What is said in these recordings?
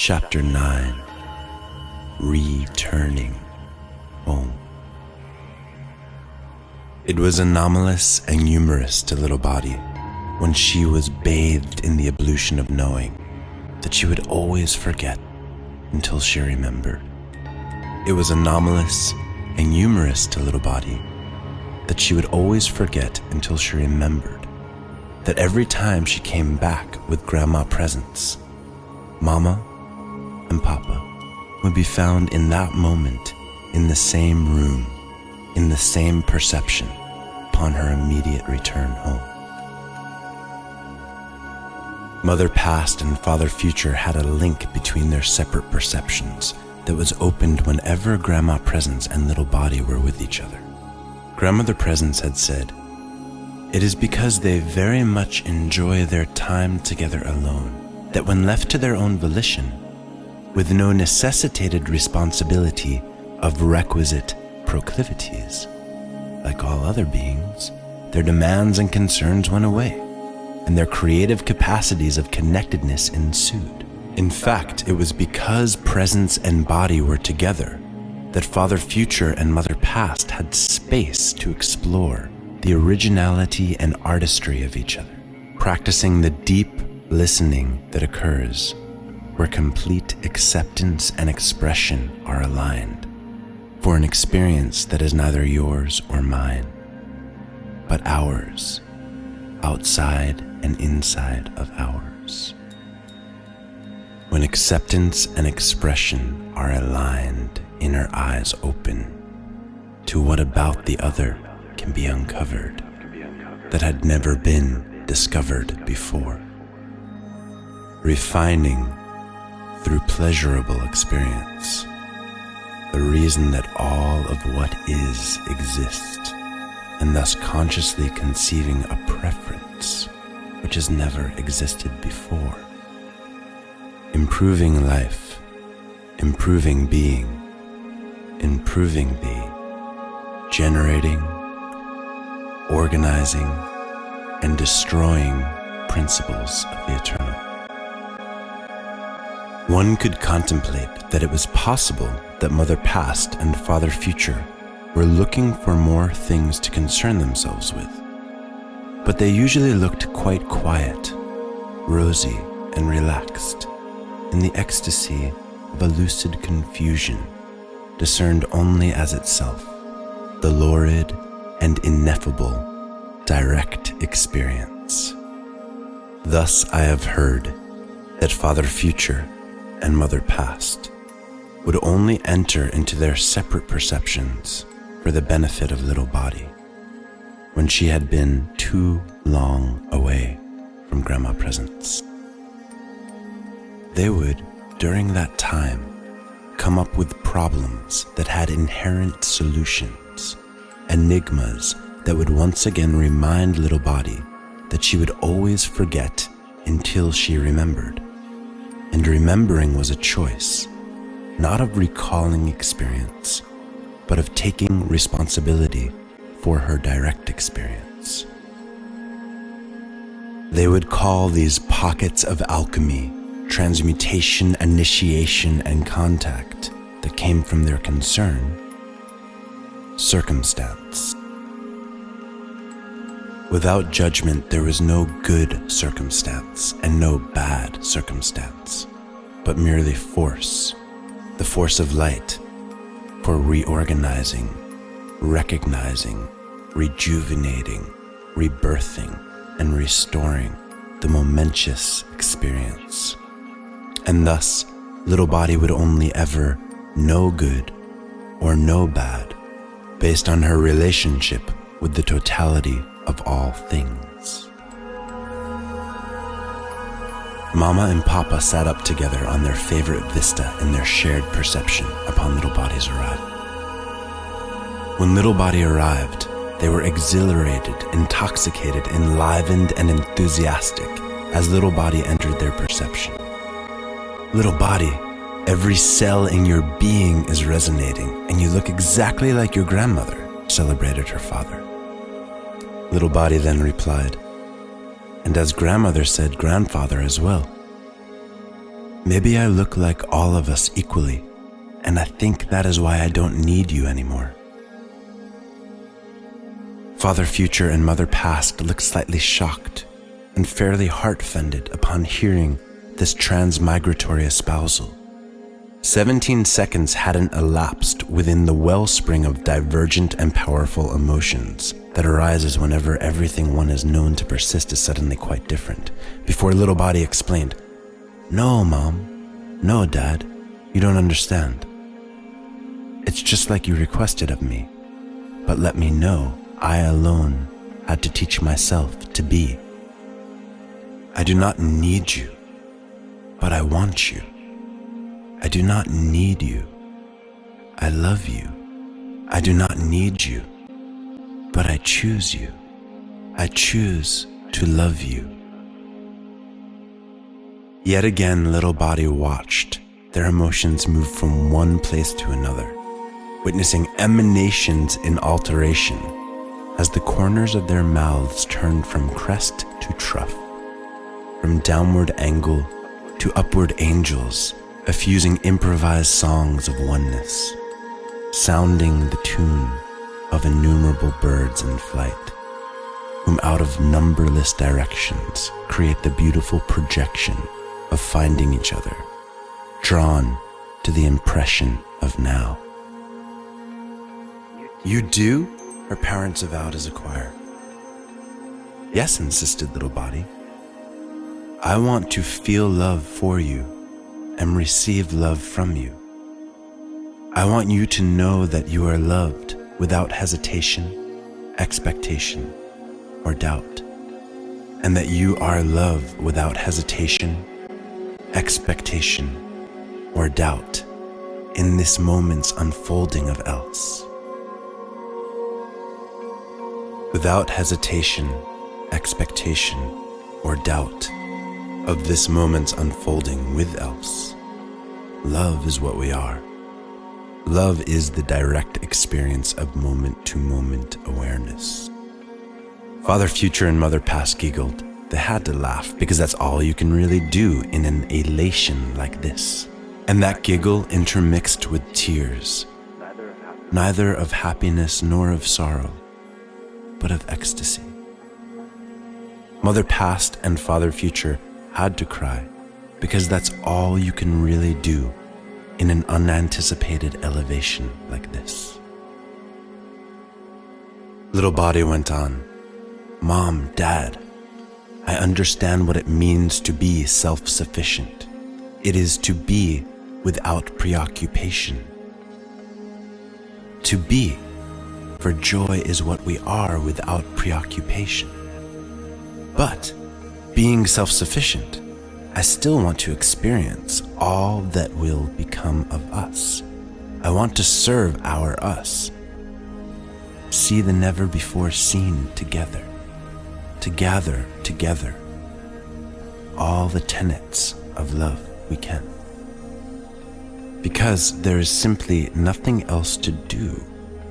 Chapter 9. Returning Home. It was anomalous and humorous to little Body when she was bathed in the ablution of knowing that she would always forget until she remembered. It was anomalous and humorous to little Body that she would always forget until she remembered that every time she came back with grandma presents, Mama and Papa would be found in that moment in the same room, in the same perception upon her immediate return home. Mother Past and Father Future had a link between their separate perceptions that was opened whenever Grandma Presence and Little Body were with each other. Grandmother Presence had said, "It is because they very much enjoy their time together alone that when left to their own volition, with no necessitated responsibility of requisite proclivities, like all other beings, their demands and concerns went away, and their creative capacities of connectedness ensued." In fact, it was because Presence and Body were together that Father Future and Mother Past had space to explore the originality and artistry of each other, practicing the deep listening that occurs where complete acceptance and expression are aligned for an experience that is neither yours or mine, but ours, outside and inside of ours. When acceptance and expression are aligned, inner eyes open to what about the other can be uncovered that had never been discovered before. Refining through pleasurable experience the reason that all of what is exists, and thus consciously conceiving a preference which has never existed before. Improving life, improving being, improving the generating, organizing, and destroying principles of the eternal. One could contemplate that it was possible that Mother Past and Father Future were looking for more things to concern themselves with, but they usually looked quite quiet, rosy, and relaxed in the ecstasy of a lucid confusion discerned only as itself, the lurid and ineffable direct experience. Thus I have heard that Father Future and Mother Past would only enter into their separate perceptions for the benefit of Little Body when she had been too long away from Grandma Presence. They would, during that time, come up with problems that had inherent solutions, enigmas that would once again remind Little Body that she would always forget until she remembered. And remembering was a choice, not of recalling experience, but of taking responsibility for her direct experience. They would call these pockets of alchemy, transmutation, initiation, and contact that came from their concern, circumstance. Without judgment, there was no good circumstance and no bad circumstance, but merely force, the force of light, for reorganizing, recognizing, rejuvenating, rebirthing, and restoring the momentous experience. And thus, Little Body would only ever know good or know bad based on her relationship with the totality of all things. Mama and Papa sat up together on their favorite vista in their shared perception upon Little Body's arrival. When Little Body arrived, they were exhilarated, intoxicated, enlivened, and enthusiastic as Little Body entered their perception. Little Body, every cell in your being is resonating, and you look exactly like your grandmother, celebrated her father. Little Body then replied, and as grandmother said, grandfather as well. Maybe I look like all of us equally, and I think that is why I don't need you anymore. Father Future and Mother Past looked slightly shocked and fairly heart-fended upon hearing this transmigratory espousal. 17 seconds hadn't elapsed within the wellspring of divergent and powerful emotions that arises whenever everything one is known to persist is suddenly quite different, before Little Body explained, "No, Mom. No, Dad. You don't understand. It's just like you requested of me, but let me know I alone had to teach myself to be. I do not need you, but I want you. I do not need you. I love you. I do not need you, but I choose you. I choose to love you." Yet again, Little Body watched their emotions move from one place to another, witnessing emanations in alteration as the corners of their mouths turned from crest to trough, from downward angle to upward angels, effusing improvised songs of oneness, sounding the tune of innumerable birds in flight, whom out of numberless directions create the beautiful projection of finding each other, drawn to the impression of now. "You do?" her parents avowed as a choir. "Yes," insisted Little Body. "I want to feel love for you and receive love from you. I want you to know that you are loved without hesitation, expectation, or doubt, and that you are love without hesitation, expectation, or doubt in this moment's unfolding of else. Without hesitation, expectation, or doubt of this moment's unfolding with else, love is what we are. Love is the direct experience of moment-to-moment awareness." Father Future and Mother Past giggled. They had to laugh because that's all you can really do in an elation like this. And that giggle intermixed with tears, neither of happiness nor of sorrow, but of ecstasy. Mother Past and Father Future had to cry because that's all you can really do in an unanticipated elevation like this. Little Body went on, "Mom, Dad, I understand what it means to be self-sufficient. It is to be without preoccupation. To be, for joy is what we are without preoccupation. But, being self-sufficient, I still want to experience all that will become of us. I want to serve our us. See the never-before-seen together. To gather together all the tenets of love we can. Because there is simply nothing else to do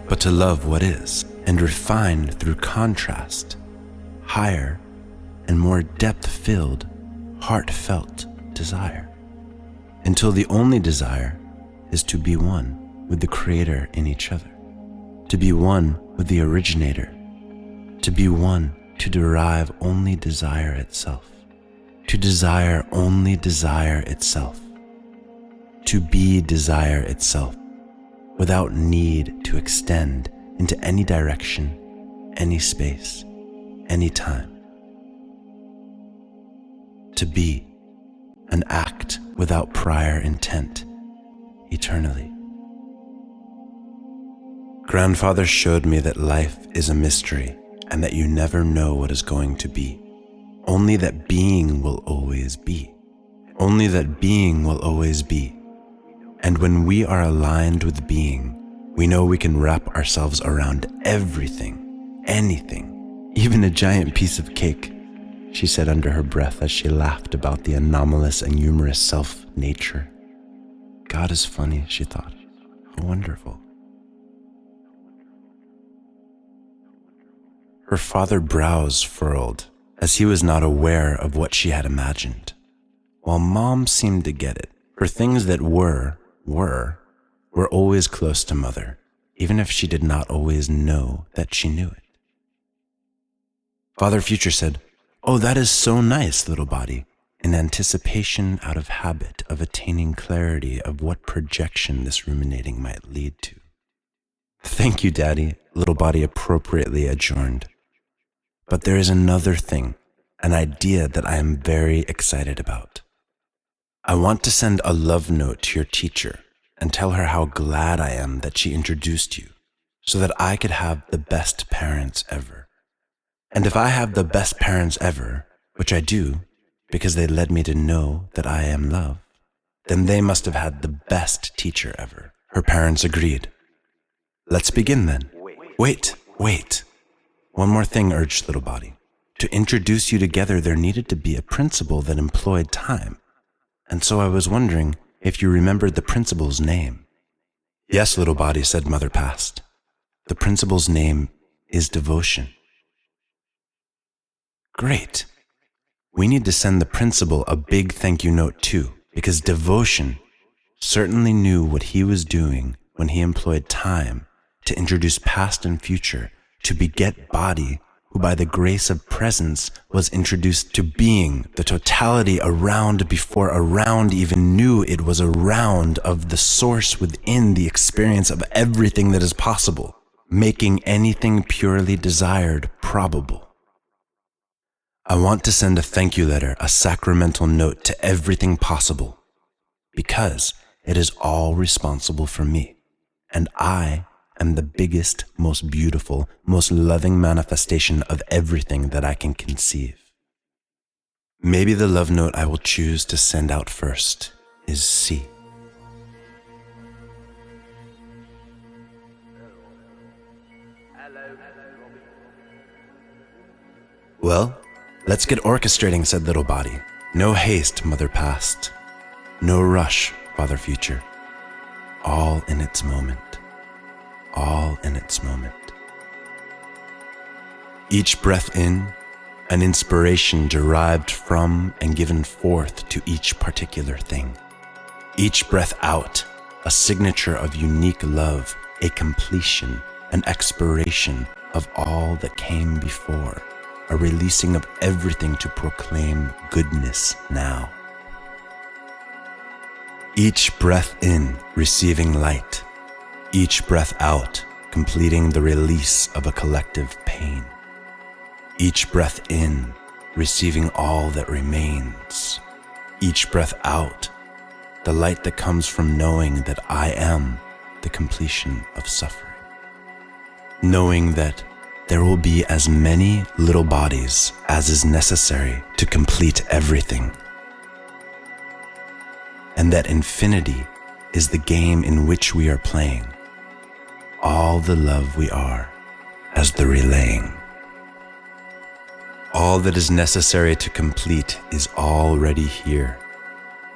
but to love what is and refine through contrast, higher and more depth-filled, heartfelt desire, until the only desire is to be one with the Creator in each other, to be one with the Originator, to be one to derive only desire itself, to desire only desire itself, to be desire itself, without need to extend into any direction, any space, any time. To be an act without prior intent, eternally. Grandfather showed me that life is a mystery and that you never know what is going to be. Only that being will always be. Only that being will always be. And when we are aligned with being, we know we can wrap ourselves around everything, anything, even a giant piece of cake, she said under her breath as she laughed about the anomalous and humorous self-nature. God is funny, she thought. How wonderful. Her father's brows furrowed as he was not aware of what she had imagined. while Mom seemed to get it. For things that were always close to Mother, even if she did not always know that she knew it. Father Future said, "Oh, that is so nice, little body," in anticipation out of habit of attaining clarity of what projection this ruminating might lead to. "Thank you, Daddy," little body appropriately adjourned. "But there is another thing, an idea that I am very excited about. I want to send a love note to your teacher and tell her how glad I am that she introduced you, so that I could have the best parents ever. And if I have the best parents ever, which I do, because they led me to know that I am love, then they must have had the best teacher ever." Her parents agreed. "Let's begin then." Wait. One more thing, urged little body. To introduce you together, there needed to be a principle that employed time. And so I was wondering if you remembered the principal's name. "Yes, little body," said Mother Past. "The principal's name is devotion." Great. We need to send the principal a big thank you note too, because devotion certainly knew what he was doing when he employed time to introduce past and future to beget body, who by the grace of presence was introduced to being, the totality around before around even knew it was around of the source within the experience of everything that is possible, making anything purely desired probable. I want to send a thank you letter, a sacramental note to everything possible, because it is all responsible for me, and I am the biggest, most beautiful, most loving manifestation of everything that I can conceive. Maybe the love note I will choose to send out first is C. "Well, let's get orchestrating," said little body. "No haste, Mother Past. No rush, Father Future. All in its moment. All in its moment." Each breath in, an inspiration derived from and given forth to each particular thing. Each breath out, a signature of unique love, a completion, an expiration of all that came before, a releasing of everything to proclaim goodness now. Each breath in, receiving light. Each breath out, completing the release of a collective pain. Each breath in, receiving all that remains. Each breath out, the light that comes from knowing that I am the completion of suffering. Knowing that there will be as many little bodies as is necessary to complete everything. And that infinity is the game in which we are playing. All the love we are as the relaying. All that is necessary to complete is already here.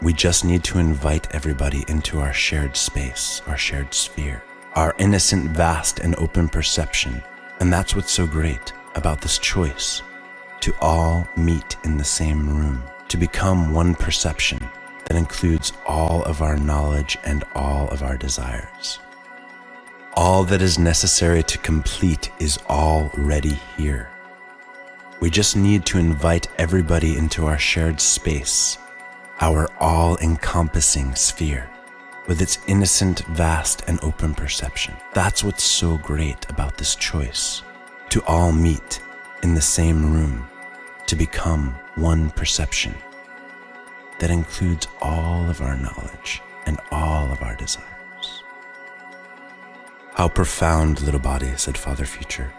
We just need to invite everybody into our shared space, our shared sphere, our innocent, vast, and open perception. And that's what's so great about this choice, to all meet in the same room, to become one perception that includes all of our knowledge and all of our desires. All that is necessary to complete is already here. We just need to invite everybody into our shared space, our all-encompassing sphere, with its innocent, vast, and open perception. That's what's so great about this choice, to all meet in the same room, to become one perception that includes all of our knowledge and all of our desires. How profound, little body, said Father Future.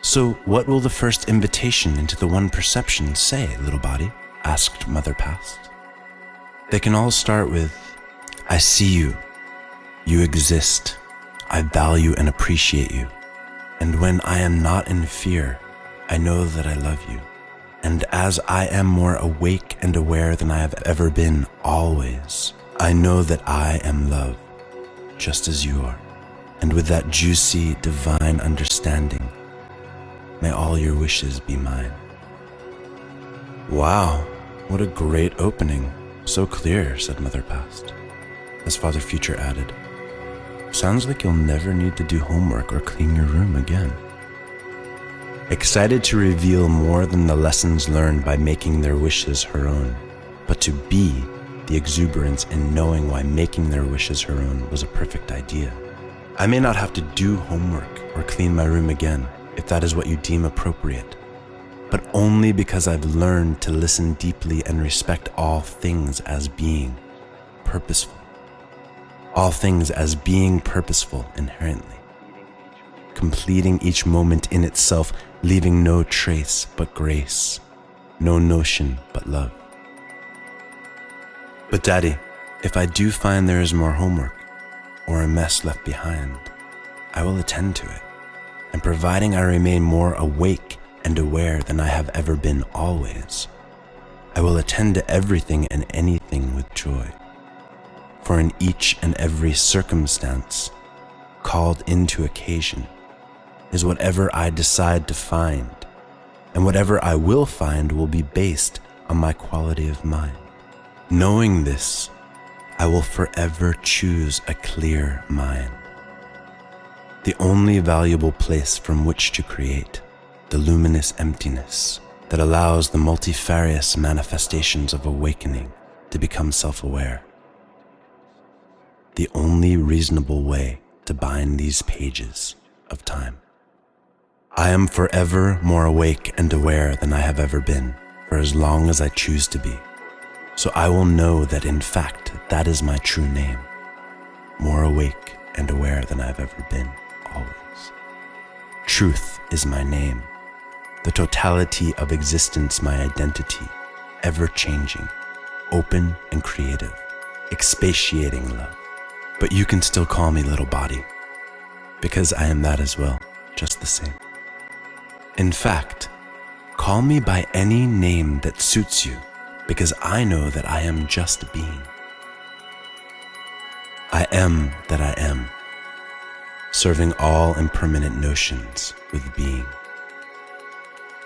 So what will the first invitation into the one perception say, little body? Asked Mother Past. They can all start with, I see you. You exist. I value and appreciate you. And when I am not in fear, I know that I love you. And as I am more awake and aware than I have ever been always, I know that I am love, just as you are. And with that juicy, divine understanding, may all your wishes be mine. Wow, What a great opening. So clear, said Mother Past. As Father Future added, sounds like you'll never need to do homework or clean your room again. Excited to reveal more than the lessons learned by making their wishes her own, but to be the exuberance in knowing why making their wishes her own was a perfect idea. I may not have to do homework or clean my room again, if that is what you deem appropriate, but only because I've learned to listen deeply and respect all things as being purposeful. All things as being purposeful inherently, completing each moment in itself, leaving no trace but grace, no notion but love. But Daddy, if I do find there is more homework or a mess left behind, I will attend to it, and providing I remain more awake and aware than I have ever been always, I will attend to everything and anything with joy. For in each and every circumstance, called into occasion, is whatever I decide to find, and whatever I will find will be based on my quality of mind. Knowing this, I will forever choose a clear mind, the only valuable place from which to create the luminous emptiness that allows the multifarious manifestations of awakening to become self-aware. The only reasonable way to bind these pages of time. I am forever more awake and aware than I have ever been, for as long as I choose to be. So I will know that in fact, that is my true name. More awake and aware than I've ever been, always. Truth is my name. The totality of existence, my identity, ever-changing, open and creative, expatiating love. But you can still call me little body, because I am that as well, just the same. In fact, call me by any name that suits you, because I know that I am just being. I am that I am, serving all impermanent notions with being.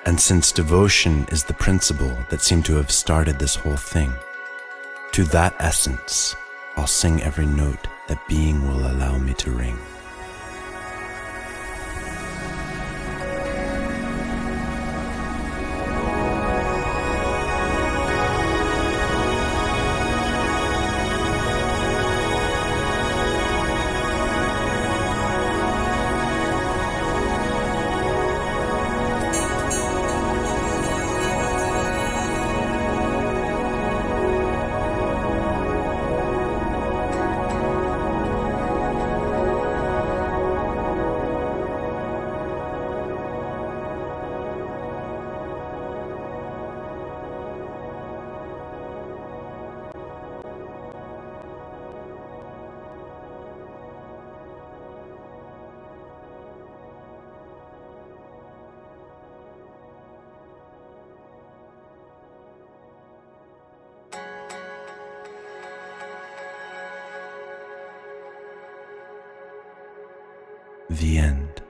And since devotion is the principle that seemed to have started this whole thing, to that essence, I'll sing every note that being will allow me to ring. The end.